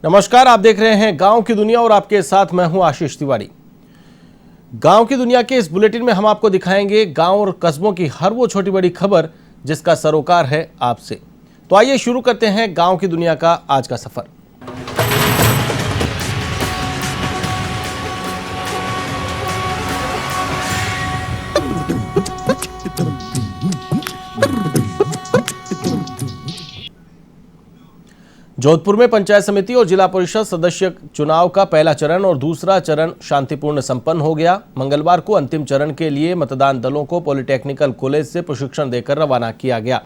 नमस्कार, आप देख रहे हैं गांव की दुनिया और आपके साथ मैं हूं आशीष तिवारी। गांव की दुनिया के इस बुलेटिन में हम आपको दिखाएंगे गांव और कस्बों की हर वो छोटी बड़ी खबर जिसका सरोकार है आपसे। तो आइए शुरू करते हैं गांव की दुनिया का आज का सफर। जोधपुर में पंचायत समिति और जिला परिषद सदस्य चुनाव का पहला चरण और दूसरा चरण शांतिपूर्ण संपन्न हो गया। मंगलवार को अंतिम चरण के लिए मतदान दलों को पॉलिटेक्निकल कॉलेज से प्रशिक्षण देकर रवाना किया गया।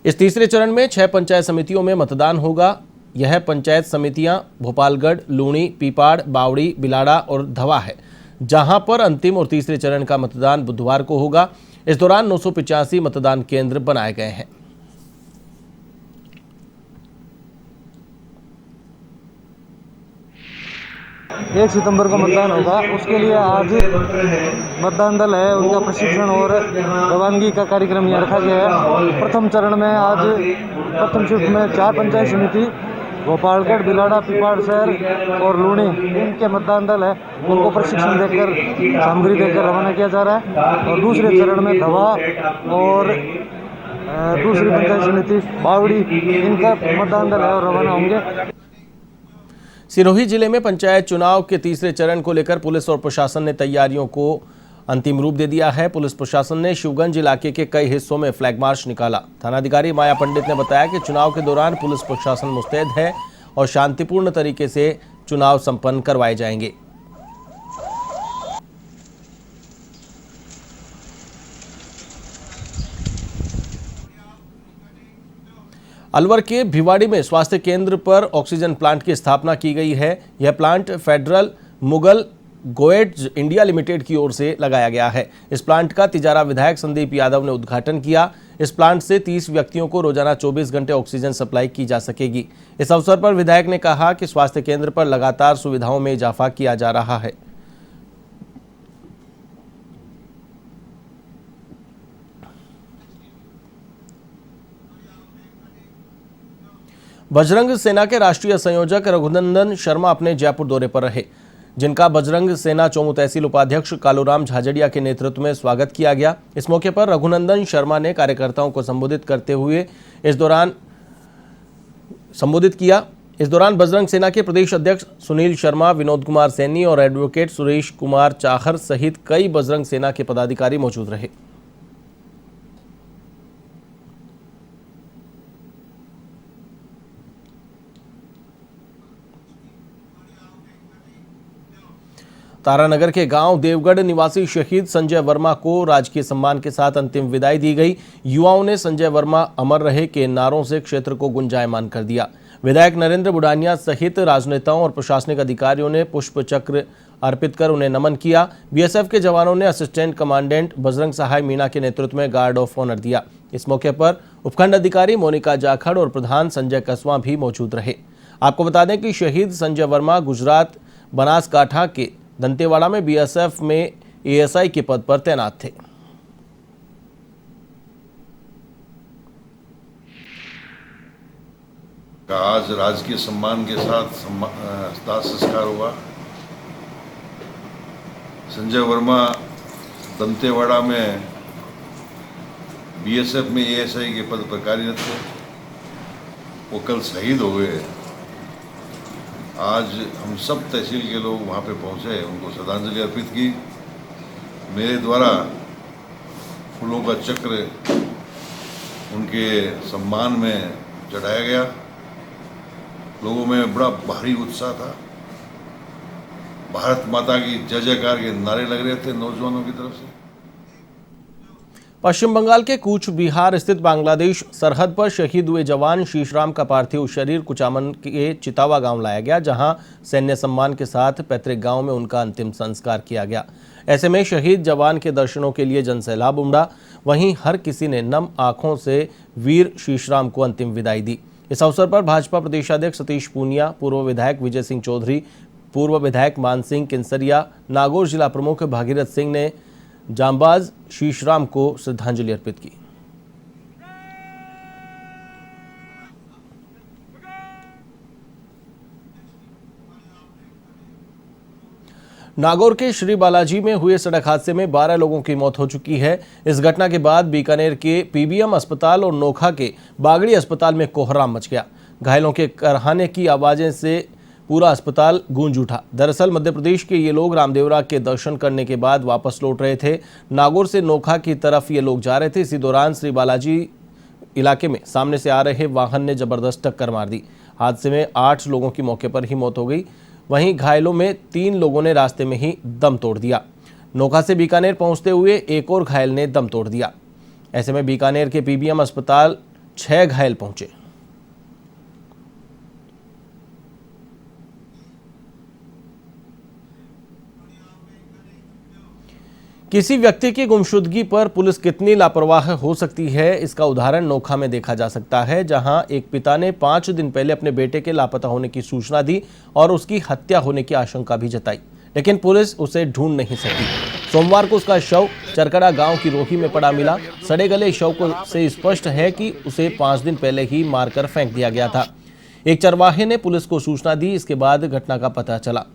इस तीसरे चरण में 6 पंचायत समितियों में मतदान होगा। यह पंचायत समितियां भोपालगढ़, लूणी, पीपाड़, बावड़ी, बिलाड़ा और धवा है, जहां पर अंतिम और तीसरे चरण का मतदान बुधवार को होगा। इस दौरान 985 मतदान केंद्र बनाए गए हैं। 1 सितंबर को मतदान होगा। उसके लिए आज मतदान दल है, उनका प्रशिक्षण और रवानगी का कार्यक्रम यहाँ रखा गया है। प्रथम चरण में आज प्रथम शिफ्ट में 4 पंचायत समिति भोपालगढ़, बिलाड़ा, पीपाड़ शहर और लूणी इनके मतदान दल है, उनको प्रशिक्षण देकर सामग्री देकर रवाना किया जा रहा है। और दूसरे चरण में धवा और दूसरी पंचायत समिति बावड़ी इनका मतदान दल है और रवाना होंगे। सिरोही जिले में पंचायत चुनाव के तीसरे चरण को लेकर पुलिस और प्रशासन ने तैयारियों को अंतिम रूप दे दिया है। पुलिस प्रशासन ने शिवगंज इलाके के कई हिस्सों में फ्लैग मार्च निकाला। थानाधिकारी माया पंडित ने बताया कि चुनाव के दौरान पुलिस प्रशासन मुस्तैद है और शांतिपूर्ण तरीके से चुनाव संपन्न करवाए जाएंगे। अलवर के भिवाड़ी में स्वास्थ्य केंद्र पर ऑक्सीजन प्लांट की स्थापना की गई है। यह plant Federal Mogul Goetze India limited की ओर से लगाया गया है। इस प्लांट का तिजारा विधायक संदीप यादव ने उद्घाटन किया। इस प्लांट से 30 व्यक्तियों को रोजाना 24 घंटे ऑक्सीजन सप्लाई की जा सकेगी। इस अवसर पर विधायक ने कहा कि स्वास्थ्य केंद्र पर लगातार सुविधाओं में इजाफा किया जा रहा है। बजरंग सेना के राष्ट्रीय संयोजक रघुनंदन शर्मा अपने जयपुर दौरे पर रहे, जिनका बजरंग सेना चौमू तहसील उपाध्यक्ष कालूराम झाझड़िया के नेतृत्व में स्वागत किया गया। इस मौके पर रघुनंदन शर्मा ने कार्यकर्ताओं को संबोधित करते हुए इस दौरान बजरंग सेना के प्रदेश अध्यक्ष सुनील शर्मा, विनोद कुमार सैनी और एडवोकेट सुरेश कुमार चाहर सहित कई बजरंग सेना के पदाधिकारी मौजूद रहे। तारानगर के गांव देवगढ़ निवासी शहीद संजय वर्मा को राजकीय सम्मान के साथ अंतिम विदाई दी गई। युवाओं ने संजय वर्मा अमर रहे के नारों से क्षेत्र को गुंजायमान कर दिया। विधायक नरेंद्र बुडानिया सहित राजनेताओं और प्रशासनिक अधिकारियों ने पुष्प चक्र अर्पित कर उन्हें नमन किया। बीएसएफ के जवानों ने असिस्टेंट कमांडेंट बजरंग सहाय मीणा के नेतृत्व में गार्ड ऑफ ऑनर दिया। इस मौके पर उपखंड अधिकारी मोनिका जाखड़ और प्रधान संजय कसवा भी मौजूद रहे। आपको बता दें कि शहीद संजय वर्मा गुजरात बनासकांठा के दंतेवाड़ा में बीएसएफ में एएसआई के पद पर तैनात थे। आज राजकीय सम्मान के साथ दाह संस्कार हुआ। संजय वर्मा दंतेवाड़ा में बीएसएफ में एएसआई के पद पर कार्यरत थे। वो कल शहीद हो गए। आज हम सब तहसील के लोग वहाँ पे पहुँचे, उनको श्रद्धांजलि अर्पित की। मेरे द्वारा फूलों का चक्र उनके सम्मान में चढ़ाया गया। लोगों में बड़ा भारी उत्साह था। भारत माता की जय जयकार के नारे लग रहे थे नौजवानों की तरफ से। पश्चिम बंगाल के कूच बिहार स्थित बांग्लादेश सरहद पर शहीद हुए जवान शीशराम का पार्थिव शरीर कुचामन के चितावा गांव लाया गया, जहां सैन्य सम्मान के साथ पैतृक गांव में उनका अंतिम संस्कार किया गया। ऐसे में शहीद जवान के दर्शनों के लिए जनसैलाब उमड़ा। वहीं हर किसी ने नम आंखों से वीर शीशराम को अंतिम विदाई दी। इस अवसर पर भाजपा प्रदेशाध्यक्ष सतीश पूनिया, पूर्व विधायक विजय सिंह चौधरी, पूर्व विधायक मान सिंह किंसरिया, नागौर जिला प्रमुख भागीरथ सिंह ने जांबाज शीशराम को श्रद्धांजलि अर्पित की। नागौर के श्री बालाजी में हुए सड़क हादसे में 12 लोगों की मौत हो चुकी है। इस घटना के बाद बीकानेर के पीबीएम अस्पताल और नोखा के बागड़ी अस्पताल में कोहराम मच गया। घायलों के कराहने की आवाजें से पूरा अस्पताल गूंज उठा। दरअसल मध्य प्रदेश के ये लोग रामदेवरा के दर्शन करने के बाद वापस लौट रहे थे। नागौर से नोखा की तरफ ये लोग जा रहे थे। इसी दौरान श्री बालाजी इलाके में सामने से आ रहे वाहन ने जबरदस्त टक्कर मार दी। हादसे में 8 लोगों की मौके पर ही मौत हो गई। वहीं घायलों में 3 लोगों ने रास्ते में ही दम तोड़ दिया। नोखा से बीकानेर पहुंचते हुए एक और घायल ने दम तोड़ दिया। ऐसे में बीकानेर के पीबीएम अस्पताल 6 घायल पहुंचे। किसी व्यक्ति की गुमशुदगी पर पुलिस कितनी लापरवाह हो सकती है, इसका उदाहरण नोखा में देखा जा सकता है, जहां एक पिता ने 5 दिन पहले अपने बेटे के लापता होने की सूचना दी और उसकी हत्या होने की आशंका भी जताई, लेकिन पुलिस उसे ढूंढ नहीं सकी। सोमवार को उसका शव चरकड़ा गांव की रोही में पड़ा मिला। सड़े गले शव को से स्पष्ट है कि उसे 5 दिन पहले ही मारकर फेंक दिया गया था। एक चरवाहे ने पुलिस को सूचना दी। इसके बाद घटना का पता चला।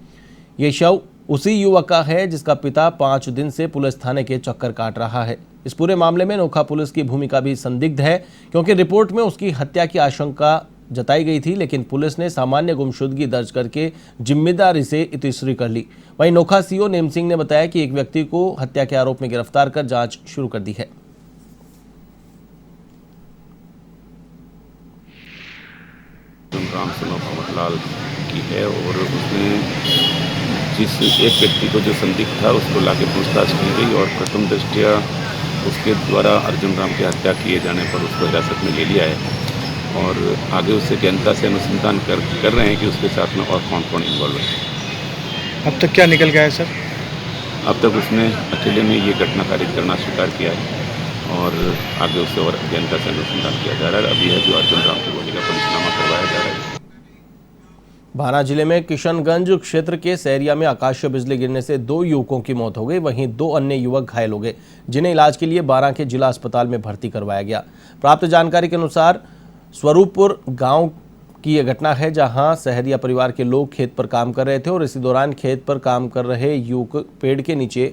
ये शव उसी युवक का है जिसका पिता 5 दिन से पुलिस थाने के चक्कर काट रहा है। इस पूरे मामले में नोखा पुलिस की भूमिका भी संदिग्ध है, क्योंकि रिपोर्ट में उसकी हत्या की आशंका जताई गई थी, लेकिन पुलिस ने सामान्य गुमशुदगी दर्ज करके जिम्मेदारी से इतिश्री कर ली। वहीं नोखा सीओ नेम सिंह ने बताया कि एक व्यक्ति को हत्या के आरोप में गिरफ्तार कर जांच शुरू कर दी है। राम सिंह मोहम्मद की है और उसने जिस एक व्यक्ति को जो संदिग्ध था उसको लाके पूछताछ की गई और प्रथम दृष्टया उसके द्वारा अर्जुन राम की हत्या किए जाने पर उसको हिरासत में ले लिया है और आगे उससे गहनता से अनुसंधान कर रहे हैं कि उसके साथ में और कौन कौन इन्वॉल्व है। अब तक क्या निकल गया है सर? अब तक उसने अकेले में ये घटना कारित करना स्वीकार किया है और आगे उससे और गहनता से अनुसंधान किया जा रहा है। अभी है जो अर्जुन राम की गोली का पंचनामा करवाया जा रहा है। बारा जिले में किशनगंज क्षेत्र के सहरिया में आकाशीय बिजली गिरने से 2 युवकों की मौत हो गई। वहीं 2 अन्य युवक घायल हो गए, जिन्हें इलाज के लिए बारा के जिला अस्पताल में भर्ती करवाया गया। प्राप्त जानकारी के अनुसार स्वरूपपुर गांव की यह घटना है, जहां सहरिया परिवार के लोग खेत पर काम कर रहे थे और इसी दौरान खेत पर काम कर रहे युवक पेड़ के नीचे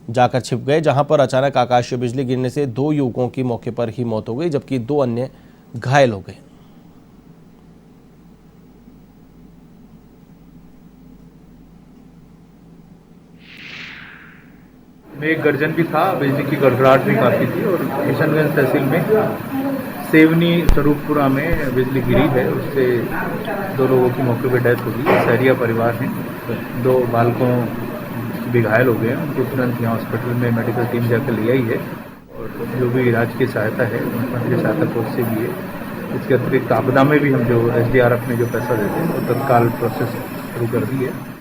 जाकर छिप गए, जहां पर अचानक आकाशीय बिजली गिरने से 2 युवकों की मौके पर ही मौत हो गई, जबकि 2 अन्य घायल हो गए। में एक गर्जन भी था, बिजली की गड़गड़ाहट भी काफ़ी थी और किशनगंज तहसील में सेवनी स्वरूपपुरा में बिजली गिरी है, उससे 2 लोगों की मौके पर डेथ हो गई। सहरिया परिवार है, 2 बालकों भी घायल हो गए हैं। उनको तुरंत यहाँ हॉस्पिटल में मेडिकल टीम जाकर ले आई है और जो भी इलाज की सहायता है मुख्यमंत्री सहायता कोष से भी है। इसके अतिरिक्त आपदा में भी हम जो SDRF में जो पैसा देते हैं वो तत्काल प्रोसेस शुरू कर दी है।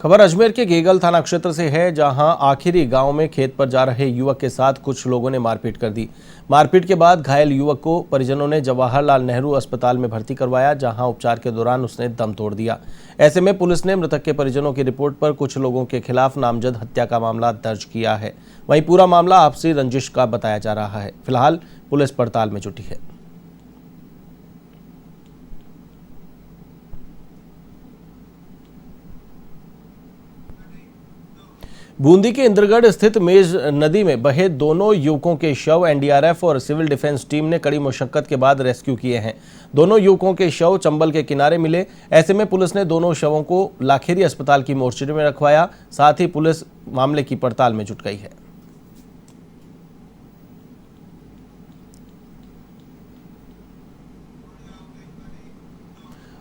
खबर अजमेर के गेगल थाना क्षेत्र से है, जहां आखिरी गांव में खेत पर जा रहे युवक के साथ कुछ लोगों ने मारपीट कर दी। मारपीट के बाद घायल युवक को परिजनों ने जवाहरलाल नेहरू अस्पताल में भर्ती करवाया, जहां उपचार के दौरान उसने दम तोड़ दिया। ऐसे में पुलिस ने मृतक के परिजनों की रिपोर्ट पर कुछ लोगों के खिलाफ नामजद हत्या का मामला दर्ज किया है। वहीं पूरा मामला आपसी रंजिश का बताया जा रहा है। फिलहाल पुलिस पड़ताल में जुटी है। बूंदी के इंद्रगढ़ स्थित मेज नदी में बहे 2 युवकों के शव एनडीआरएफ और सिविल डिफेंस टीम ने कड़ी मशक्कत के बाद रेस्क्यू किए हैं। 2 युवकों के शव चंबल के किनारे मिले। ऐसे में पुलिस ने 2 शवों को लाखेरी अस्पताल की मोर्चरी में रखवाया। साथ ही पुलिस मामले की पड़ताल में जुट गई है।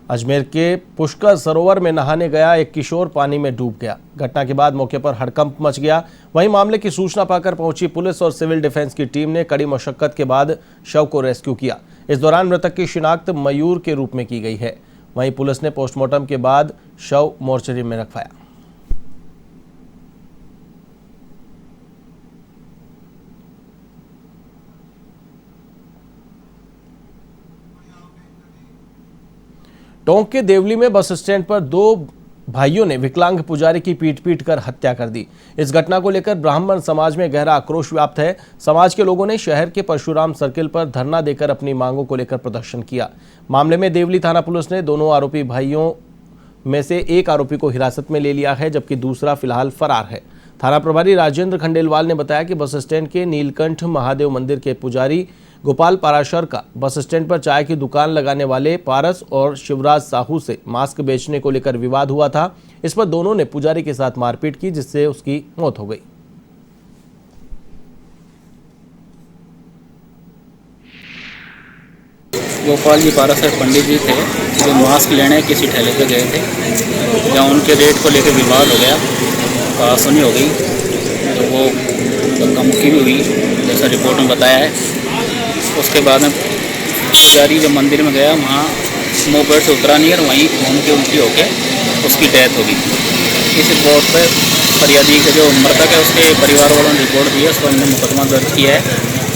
अजमेर के पुष्कर सरोवर में नहाने गया एक किशोर पानी में डूब गया। घटना के बाद मौके पर हड़कंप मच गया। वहीं मामले की सूचना पाकर पहुंची पुलिस और सिविल डिफेंस की टीम ने कड़ी मशक्कत के बाद शव को रेस्क्यू किया। इस दौरान मृतक की शिनाख्त मयूर के रूप में की गई है। वहीं पुलिस ने पोस्टमार्टम के बाद शव मोर्चरी में रखवाया। टोंक के देवली में बस स्टैंड पर 2 भाइयों ने विकलांग पुजारी की पीट कर हत्या कर दी। इस घटना को लेकर ब्राह्मण समाज में गहरा आक्रोश व्याप्त है। समाज के लोगों ने शहर के परशुराम सर्किल पर धरना देकर अपनी मांगों को लेकर प्रदर्शन किया। मामले में देवली थाना पुलिस ने दोनों आरोपी भाइयों में से एक आरोपी को हिरासत में ले लिया है, जबकि दूसरा फिलहाल फरार है। थाना प्रभारी राजेंद्र खंडेलवाल ने बताया कि बस स्टैंड के नीलकंठ महादेव मंदिर के पुजारी गोपाल पाराशर का बस स्टैंड पर चाय की दुकान लगाने वाले पारस और शिवराज साहू से मास्क बेचने को लेकर विवाद हुआ था। इस पर दोनों ने पुजारी के साथ मारपीट की, जिससे उसकी मौत हो गई। गोपाल जी पारस पंडित जी थे जो मास्क लेने किसी ठेले पे गए थे, जहाँ उनके रेट को लेकर विवाद हो गया, कहासुनी हो गई, तो वो धक्का मुक्की भी हुई जैसा रिपोर्ट में बताया है। उसके बाद में पुजारी जब मंदिर में गया वहाँ मुँह पेड़ से उतरा नहीं और वहीं घूम के उल्टी होके उसकी डेथ हो गई। इस रिपोर्ट पर फरियादी के जो मृतक है उसके परिवार वालों ने रिपोर्ट दी है, उस पर हमने मुकदमा दर्ज किया है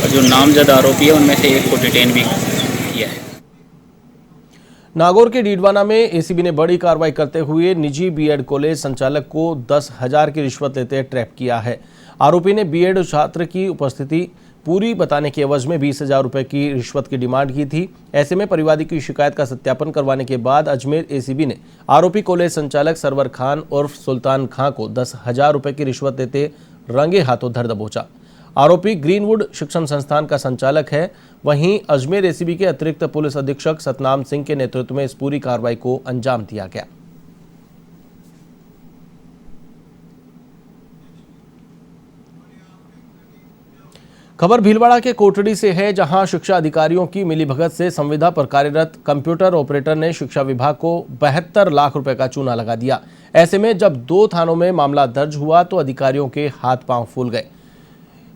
और जो नामजद आरोपी है उनमें से एक को डिटेन भी किया है। नागौर के डीडवाना में एसीबी ने बड़ी कार्रवाई करते हुए निजी बीएड कॉलेज संचालक को 10,000 की रिश्वत लेते ट्रैप किया है। आरोपी ने बीएड छात्र की उपस्थिति पूरी बताने के एवज में 20,000 रुपए की रिश्वत की डिमांड की थी। ऐसे में परिवादी की शिकायत का सत्यापन करवाने के बाद अजमेर एसीबी ने आरोपी कॉलेज संचालक सरवर खान उर्फ सुल्तान खां को 10,000 रुपए की रिश्वत देते रंगे हाथों धर दबोचा। आरोपी ग्रीनवुड शिक्षण संस्थान का संचालक है। वहीं अजमेर एसीबी के अतिरिक्त पुलिस अधीक्षक सतनाम सिंह के नेतृत्व में इस पूरी कार्रवाई को अंजाम दिया गया। खबर भीलवाड़ा के कोटड़ी से है, जहां शिक्षा अधिकारियों की मिलीभगत से संविदा पर कार्यरत कंप्यूटर ऑपरेटर ने शिक्षा विभाग को 72 लाख रुपए का चूना लगा दिया। ऐसे में जब 2 थानों में मामला दर्ज हुआ तो अधिकारियों के हाथ पांव फूल गए।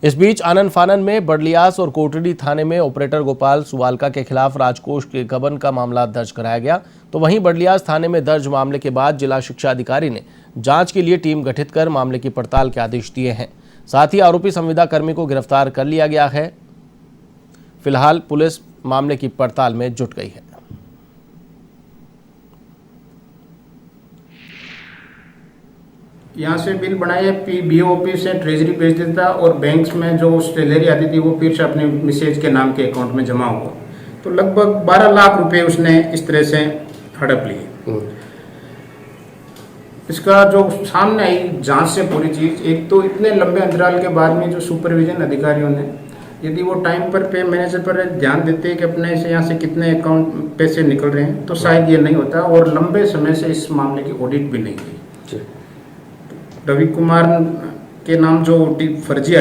इस बीच आनन फानन में बडलियास और कोटड़ी थाने में ऑपरेटर गोपाल सुवालका के खिलाफ राजकोष के गबन का मामला दर्ज कराया गया। तो वहीं बडलियास थाने में दर्ज मामले के बाद जिला शिक्षा अधिकारी ने जांच के लिए टीम गठित कर मामले की पड़ताल के आदेश दिए हैं। साथ ही आरोपी संविदा कर्मी को गिरफ्तार कर लिया गया है। फिलहाल पुलिस मामले की पड़ताल में जुट गई है। यहाँ से बिल बनाए बीओपी से ट्रेजरी भेज देता और बैंक में जो सैलरी आती थी वो फिर से अपने मिसेज के नाम के अकाउंट में जमा हुआ। तो लगभग 12 लाख रुपए उसने इस तरह से हड़प लिए। इसका जो सामने आई जांच से पूरी चीज, एक तो इतने लंबे अंतराल के बाद में जो सुपरविजन अधिकारियों ने यदि वो टाइम पर पे मैनेजर पर ध्यान देते हैं कि अपने से यहाँ से कितने अकाउंट पैसे निकल रहे हैं, तो शायद ये नहीं होता और लंबे समय से इस मामले की ऑडिट भी नहीं की। रवि कुमार के नाम जो फर्जी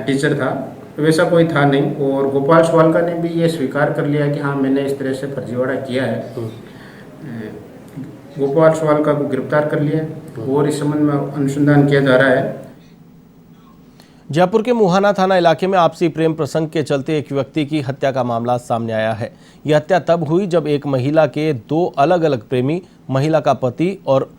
टीचर था वैसा कोई था नहीं और गोपाल सुवालका ने भी ये स्वीकार कर लिया कि हाँ मैंने इस तरह से फर्जीवाड़ा किया है। गोपाल सुवालका को गिरफ्तार कर लिया और इस संबंध में अनुसंधान किया जा रहा है। जयपुर के मुहाना थाना इलाके में आपसी प्रेम प्रसंग के चलते एक व्यक्ति की हत्या का मामला सामने आया है। यह हत्या तब हुई जब एक महिला के 2 अलग अलग प्रेमी, महिला का पति और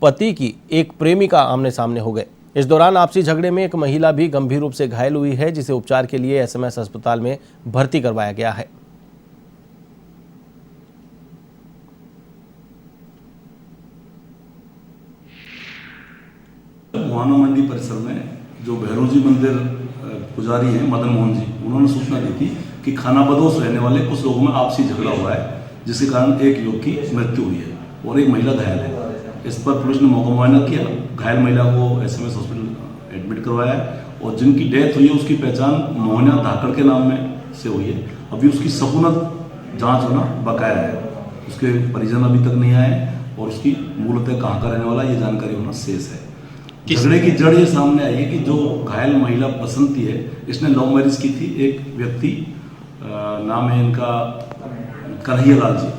पति की एक प्रेमिका आमने सामने हो गए। इस दौरान आपसी झगड़े में एक महिला भी गंभीर रूप से घायल हुई है, जिसे उपचार के लिए एसएमएस अस्पताल में भर्ती करवाया गया है। मुहाना मंडी परिसर में जो भैरव जी मंदिर पुजारी हैं मदन मोहन जी, उन्होंने सूचना दी थी कि खानाबदोश रहने वाले कुछ लोगों में आपसी झगड़ा हुआ है, जिसके कारण एक युवक की मृत्यु हुई है और एक महिला घायल है। इस पर पुलिस ने मौका मुआयना किया, घायल महिला को एसएमएस हॉस्पिटल एडमिट करवाया है और जिनकी डेथ हुई है उसकी पहचान मोहना धाकड़ के नाम में से हुई है। अभी उसकी सपूनत जांच होना बकाया है, उसके परिजन अभी तक नहीं आए और उसकी मूलतः कहाँ का रहने वाला ये जानकारी होना शेष है। झगड़े की जड़ ये सामने आई है कि जो घायल महिला बसंती है, इसने लव मैरिज की थी। एक व्यक्ति नाम है इनका कन्हैया लाल जी,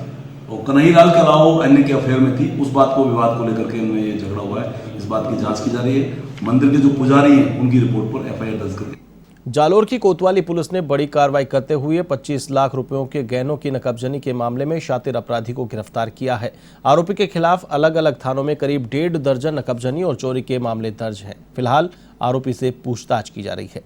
और कन्हैया लाल के अलावा अन्य के अफेयर में थी। उस बात को विवाद को लेकर के इनमें ये झगड़ा हुआ है, इस बात की जांच की जा रही है। मंदिर के जो पुजारी हैं उनकी रिपोर्ट पर एफआईआर दर्ज करके जालोर की कोतवाली पुलिस ने बड़ी कार्रवाई करते हुए 25 लाख रुपयों के गहनों की नकबजनी के मामले में शातिर अपराधी को गिरफ्तार किया है। आरोपी के खिलाफ अलग अलग थानों में करीब 1.5 दर्जन नकबजनी और चोरी के मामले दर्ज हैं। फिलहाल आरोपी से पूछताछ की जा रही है।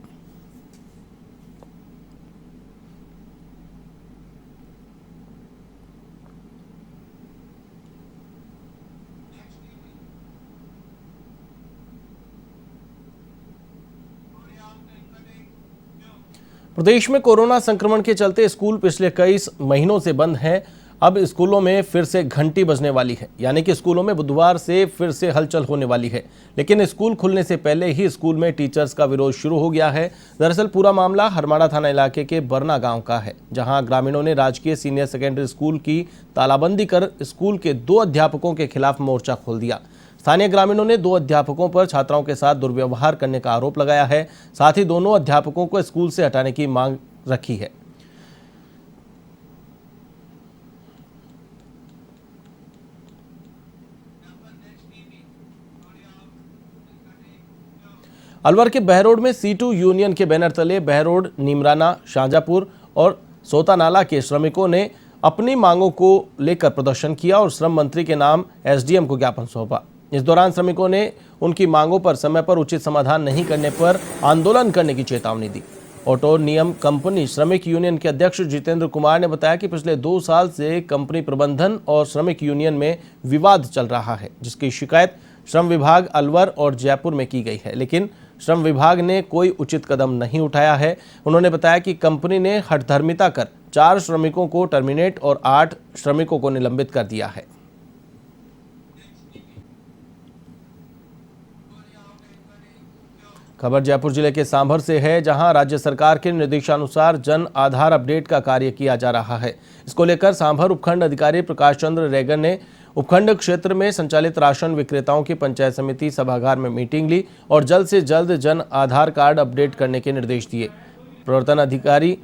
प्रदेश में कोरोना संक्रमण के चलते स्कूल पिछले कई महीनों से बंद हैं। अब स्कूलों में फिर से घंटी बजने वाली है, यानी कि स्कूलों में बुधवार से फिर से हलचल होने वाली है। लेकिन स्कूल खुलने से पहले ही स्कूल में टीचर्स का विरोध शुरू हो गया है। दरअसल पूरा मामला हरमाड़ा थाना इलाके के बरना गांव का है, जहां ग्रामीणों ने राजकीय सीनियर सेकेंडरी स्कूल की तालाबंदी कर स्कूल के 2 अध्यापकों के खिलाफ मोर्चा खोल दिया। स्थानीय ग्रामीणों ने 2 अध्यापकों पर छात्राओं के साथ दुर्व्यवहार करने का आरोप लगाया है। साथ ही दोनों अध्यापकों को स्कूल से हटाने की मांग रखी है। अलवर के बहरोड में C2 यूनियन के बैनर तले बहरोड, नीमराना, शाहजहाँपुर और सोतानाला के श्रमिकों ने अपनी मांगों को लेकर प्रदर्शन किया और श्रम मंत्री के नाम SDM को ज्ञापन सौंपा। इस दौरान श्रमिकों ने उनकी मांगों पर समय पर उचित समाधान नहीं करने पर आंदोलन करने की चेतावनी दी। ऑटो नियम कंपनी श्रमिक यूनियन के अध्यक्ष जितेंद्र कुमार ने बताया कि पिछले 2 साल से कंपनी प्रबंधन और श्रमिक यूनियन में विवाद चल रहा है, जिसकी शिकायत श्रम विभाग अलवर और जयपुर में की गई है, लेकिन श्रम विभाग ने कोई उचित कदम नहीं उठाया है। उन्होंने बताया कि कंपनी ने हठधर्मिता कर 4 श्रमिकों को टर्मिनेट और 8 श्रमिकों को निलंबित कर दिया है। खबर जयपुर जिले के सांभर से है, जहां राज्य सरकार के निर्देशानुसार जन आधार अपडेट का कार्य किया जा रहा है। इसको लेकर सांभर उपखंड अधिकारी प्रकाश चंद्र रेगर ने उपखंड क्षेत्र में संचालित राशन विक्रेताओं की पंचायत समिति सभागार में मीटिंग ली और जल्द से जल्द जन आधार कार्ड अपडेट करने के निर्देश दिए। प्रवर्तन अधिकारी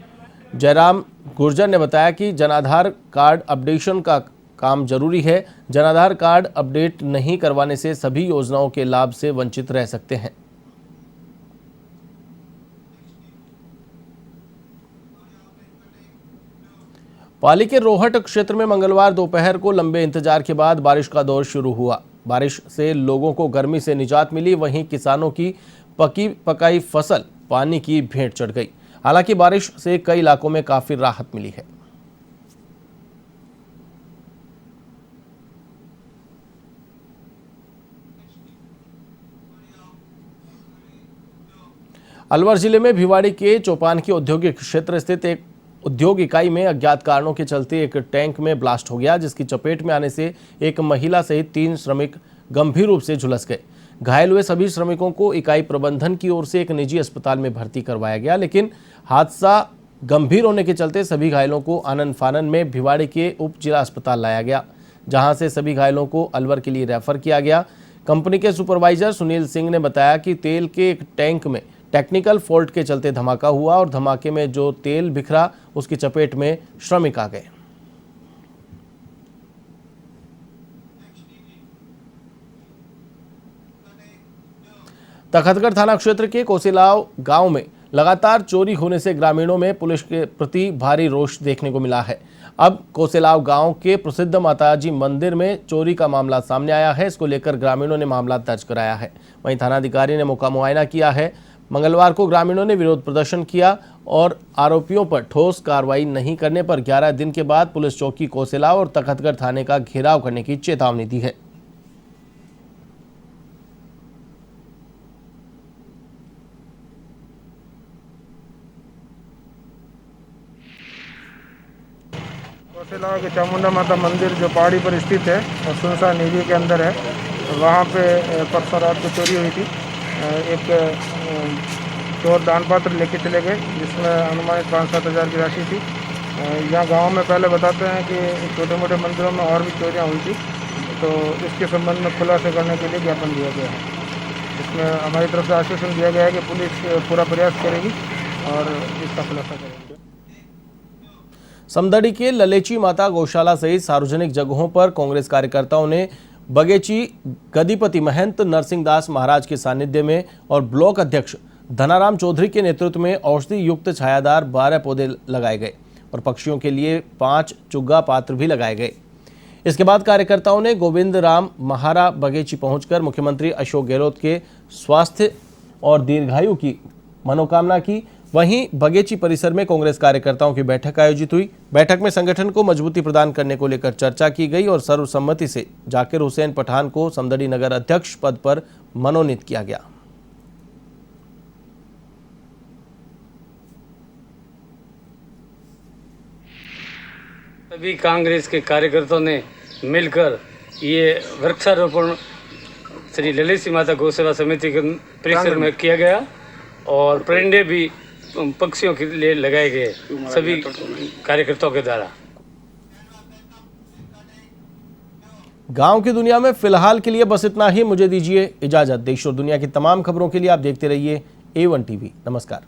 जयराम गुर्जर ने बताया कि जन आधार कार्ड अपडेशन का काम जरूरी है। जन आधार कार्ड अपडेट नहीं करवाने से सभी योजनाओं के लाभ से वंचित रह सकते हैं। पाली के रोहट क्षेत्र में मंगलवार दोपहर को लंबे इंतजार के बाद बारिश का दौर शुरू हुआ। बारिश से लोगों को गर्मी से निजात मिली, वहीं किसानों की पकी पकाई फसल पानी की भेंट चढ़ गई। हालांकि बारिश से कई इलाकों में काफी राहत मिली है। अलवर जिले में भिवाड़ी के चौपान की औद्योगिक क्षेत्र स्थित एक उद्योग इकाई में अज्ञात कारणों के चलते एक टैंक में ब्लास्ट हो गया, जिसकी चपेट में आने से एक महिला सहित 3 श्रमिक गंभीर रूप से झुलस गए। घायल हुए सभी श्रमिकों को इकाई प्रबंधन की ओर से एक निजी अस्पताल में भर्ती करवाया गया, लेकिन हादसा गंभीर होने के चलते सभी घायलों को आनन फानन में भिवाड़ी के उप जिला अस्पताल लाया गया, जहां से सभी घायलों को अलवर के लिए रेफर किया गया। कंपनी के सुपरवाइजर सुनील सिंह ने बताया कि तेल के एक टैंक में टेक्निकल फॉल्ट के चलते धमाका हुआ और धमाके में जो तेल बिखरा उसकी चपेट में श्रमिक आ गए। तखतगढ़ थाना क्षेत्र के कोसेलाव गांव में लगातार चोरी होने से ग्रामीणों में पुलिस के प्रति भारी रोष देखने को मिला है। अब कोसेलाव गांव के प्रसिद्ध माताजी मंदिर में चोरी का मामला सामने आया है। इसको लेकर ग्रामीणों ने मामला दर्ज कराया है। वहीं थानाधिकारी ने मौका मुआयना किया है। मंगलवार को ग्रामीणों ने विरोध प्रदर्शन किया और आरोपियों पर ठोस कार्रवाई नहीं करने पर 11 दिन के बाद पुलिस चौकी कोसेलाव और तखतगढ़ थाने का घेराव करने की चेतावनी दी है। कोसेलाव के चामुंडा माता मंदिर जो पहाड़ी पर स्थित है और सुनसान एरिया के अंदर है, वहाँ पे परसों रात को चोरी हुई थी। एक चोर दान पात्र लेके चले गए, जिसमें अनुमानित 5-7 हज़ार की राशि थी। यहाँ गांव में पहले बताते हैं कि छोटे मोटे मंदिरों में और भी चोरियाँ हुई थी, तो इसके संबंध में खुलासा करने के लिए ज्ञापन दिया गया है। इसमें हमारी तरफ से आश्वासन दिया गया है कि पुलिस पूरा प्रयास करेगी और इसका खुलासा करेगी। समदड़ी के ललेची माता गौशाला सहित सार्वजनिक जगहों पर कांग्रेस कार्यकर्ताओं ने बगेची गदिपति महंत नरसिंह दास महाराज के सानिध्य में और ब्लॉक अध्यक्ष धनाराम चौधरी के नेतृत्व में औषधि युक्त छायादार 12 पौधे लगाए गए और पक्षियों के लिए 5 चुग्गा पात्र भी लगाए गए। इसके बाद कार्यकर्ताओं ने गोविंद राम महारा बगेची पहुंचकर मुख्यमंत्री अशोक गहलोत के स्वास्थ्य और दीर्घायु की मनोकामना की। वहीं बगेची परिसर में कांग्रेस कार्यकर्ताओं की बैठक आयोजित हुई। बैठक में संगठन को मजबूती प्रदान करने को लेकर चर्चा की गई और सर्वसम्मति से जाकिर हुसैन पठान को समदड़ी नगर अध्यक्ष पद पर मनोनीत किया गया। सभी कांग्रेस के कार्यकर्ताओं ने मिलकर ये वृक्षारोपण श्री ललित सिंह माता गौ सेवा समिति के परिसर में किया गया और परिंदे भी पक्षियों के लिए लगाए गए सभी कार्यकर्ताओं के द्वारा। गांव की दुनिया में फिलहाल के लिए बस इतना ही। मुझे दीजिए इजाजत। देश और दुनिया की तमाम खबरों के लिए आप देखते रहिए A1 TV। नमस्कार।